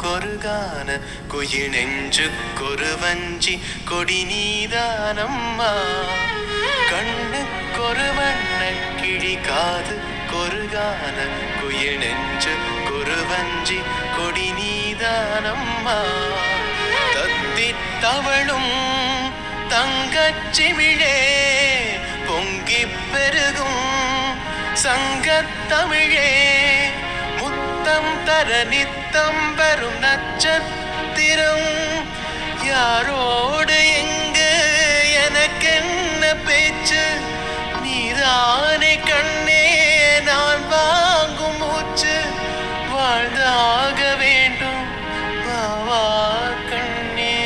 கொருகான குயில் நெஞ்சுக்கொரு வஞ்சி கொடி நீதானம்மா கண்ணுக்கொரு வண்ண கிளி காது கொருகான குயில் நெஞ்சுக்கொரு வஞ்சி கொடி நீதானம்மா தத்தித் தவழும் தங்கச்சிமிழே பொங்கிப் பெருகும் சங்கத்தமிழே முத்தம் தர நித்தம் வரும் நட்சத்திரம் யாரோடு எங்கு எனக்கென்ன பேச்சு நீதானே கண்ணே நான் வாங்கும் மூச்சு வாழ்ந்தாக வேண்டும் வா கண்ணே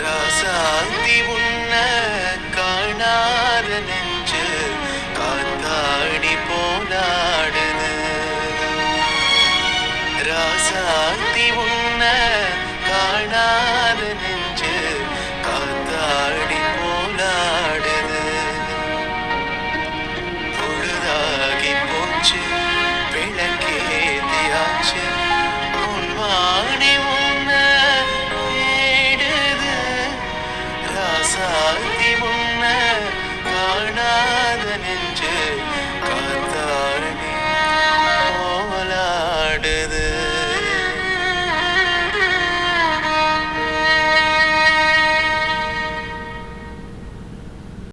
ராசாத்தி உன்ன காணாத நெஞ்சு காத்தாடி போனாடுது ராசாத்தி உன்ன காணாத நெஞ்சு காத்தாடி போனாடுது பொழுதாகி போச்சு விளக்கேதியாச்சு உன்வாணி உன்ன தேடுது ராசாத்தி உன்ன காணாத நெஞ்சு